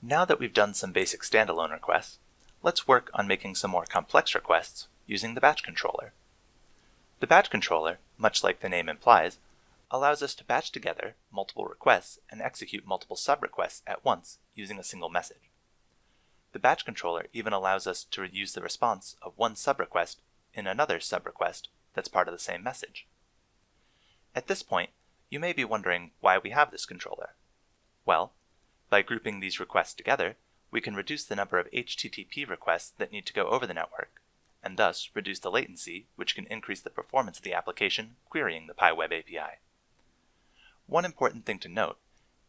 Now that we've done some basic standalone requests, let's work on making some more complex requests using the batch controller. The batch controller, much like the name implies, allows us to batch together multiple requests and execute multiple sub-requests at once using a single message. The batch controller even allows us to use the response of one sub-request in another sub-request that's part of the same message. At this point, you may be wondering why we have this controller. Well, by grouping these requests together, we can reduce the number of HTTP requests that need to go over the network, and thus reduce the latency, which can increase the performance of the application querying the PyWeb API. One important thing to note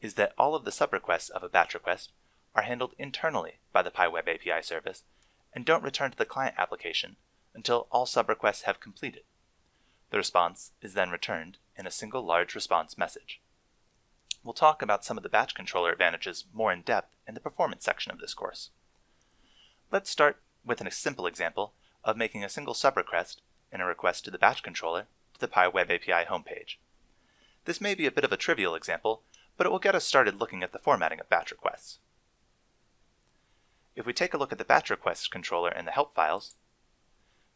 is that all of the sub-requests of a batch request are handled internally by the PyWeb API service and don't return to the client application until all sub-requests have completed. The response is then returned in a single large response message. We'll talk about some of the batch controller advantages more in depth in the performance section of this course. Let's start with a simple example of making a single sub-request in a request to the batch controller to the PyWeb API homepage. This may be a bit of a trivial example, but it will get us started looking at the formatting of batch requests. If we take a look at the batch requests controller in the help files,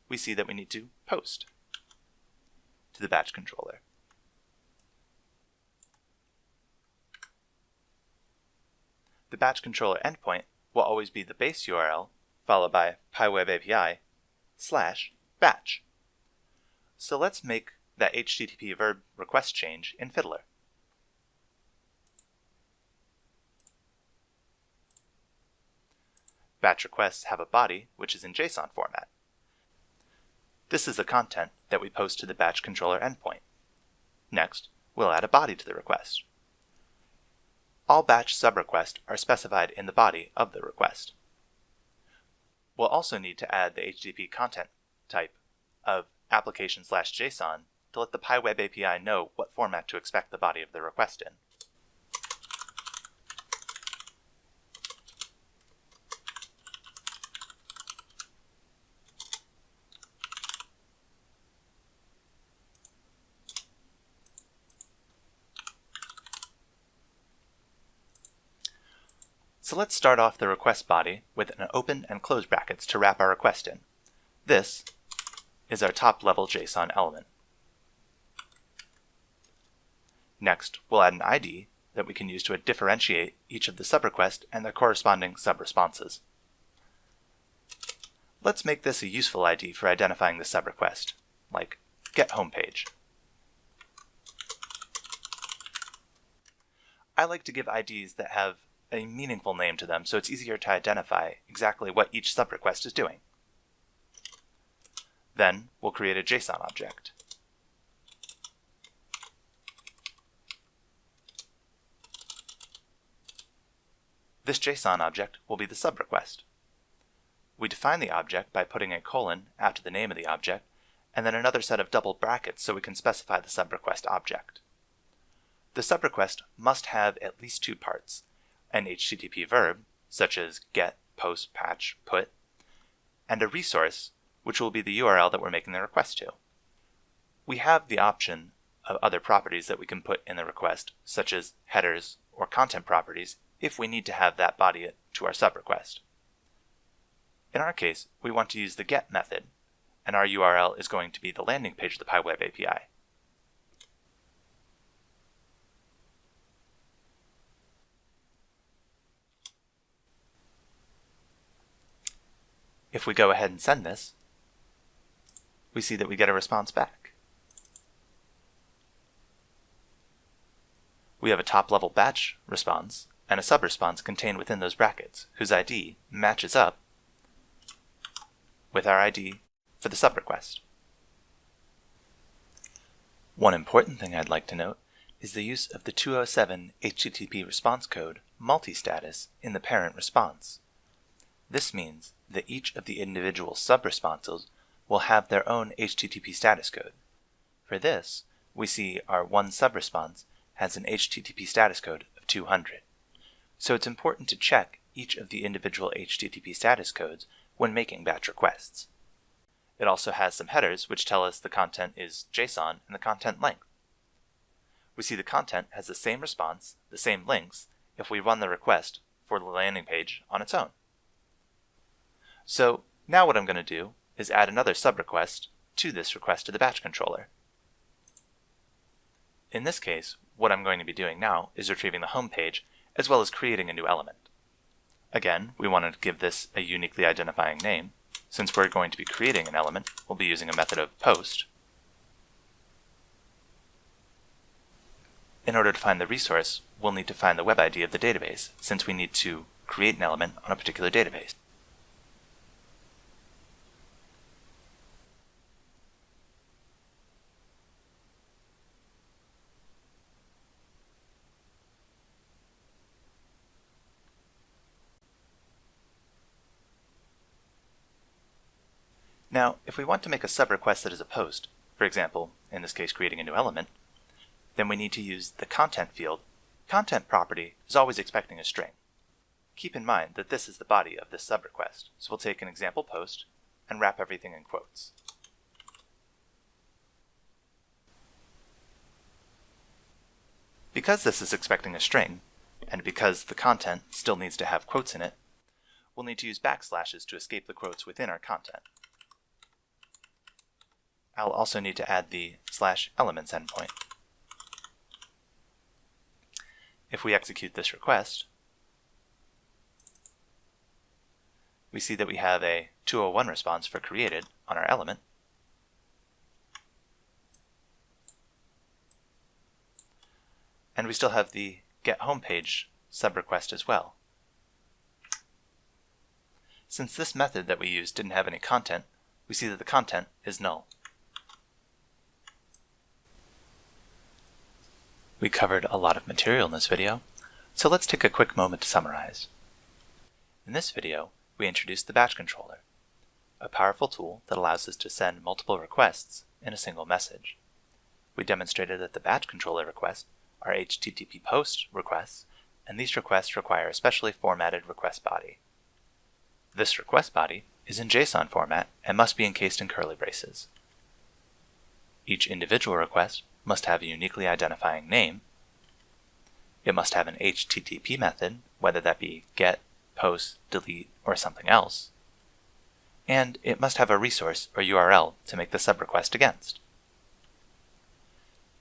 we see that we need to post to the batch controller. The batch controller endpoint will always be the base URL followed by PyWeb API /batch. So let's make that HTTP verb request change in Fiddler. Batch requests have a body which is in JSON format. This is the content that we post to the batch controller endpoint. Next, we'll add a body to the request. All batch sub-requests are specified in the body of the request. We'll also need to add the HTTP content type of application/JSON to let the PyWeb API know what format to expect the body of the request in. So let's start off the request body with an open and close brackets to wrap our request in. This is our top-level JSON element. Next, we'll add an ID that we can use to differentiate each of the sub-requests and their corresponding sub-responses. Let's make this a useful ID for identifying the sub-request, like getHomepage. I like to give IDs that have a meaningful name to them so it's easier to identify exactly what each sub-request is doing. Then we'll create a JSON object. This JSON object will be the sub-request. We define the object by putting a colon after the name of the object, and then another set of double brackets so we can specify the sub-request object. The sub-request must have at least two parts: an HTTP verb, such as get, post, patch, put, and a resource, which will be the URL that we're making the request to. We have the option of other properties that we can put in the request, such as headers or content properties, if we need to have that body to our sub-request. In our case, we want to use the get method, and our URL is going to be the landing page of the PyWeb API. If we go ahead and send this, we see that we get a response back. We have a top-level batch response and a sub-response contained within those brackets, whose ID matches up with our ID for the sub-request. One important thing I'd like to note is the use of the 207 HTTP response code multi-status in the parent response. This means that each of the individual sub-responses will have their own HTTP status code. For this, we see our one sub-response has an HTTP status code of 200. So it's important to check each of the individual HTTP status codes when making batch requests. It also has some headers which tell us the content is JSON and the content length. We see the content has the same response, the same links, if we run the request for the landing page on its own. So now what I'm going to do is add another subrequest to this request to the batch controller. In this case, what I'm going to be doing now is retrieving the home page as well as creating a new element. Again, we want to give this a uniquely identifying name. Since we're going to be creating an element, we'll be using a method of post. In order to find the resource, we'll need to find the web ID of the database, since we need to create an element on a particular database. Now, if we want to make a subrequest that is a post, for example, in this case creating a new element, then we need to use the content field. Content property is always expecting a string. Keep in mind that this is the body of this subrequest, so we'll take an example post and wrap everything in quotes. Because this is expecting a string, and because the content still needs to have quotes in it, we'll need to use backslashes to escape the quotes within our content. I'll also need to add the /elements endpoint. If we execute this request, we see that we have a 201 response for created on our element. And we still have the get homepage subrequest as well. Since this method that we used didn't have any content, we see that the content is null. We covered a lot of material in this video, so let's take a quick moment to summarize. In this video, we introduced the batch controller, a powerful tool that allows us to send multiple requests in a single message. We demonstrated that the batch controller requests are HTTP post requests, and these requests require a specially formatted request body. This request body is in JSON format and must be encased in curly braces. Each individual request must have a uniquely identifying name. It must have an HTTP method, whether that be get, post, delete, or something else. And it must have a resource or URL to make the subrequest against.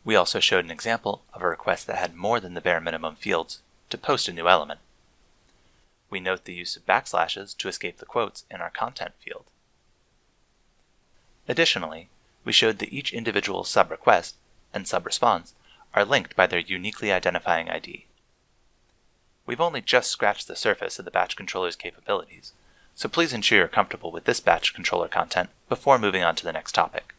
We also showed an example of a request that had more than the bare minimum fields to post a new element. We note the use of backslashes to escape the quotes in our content field. Additionally, we showed that each individual subrequest and subresponse are linked by their uniquely identifying ID. We've only just scratched the surface of the batch controller's capabilities, so please ensure you're comfortable with this batch controller content before moving on to the next topic.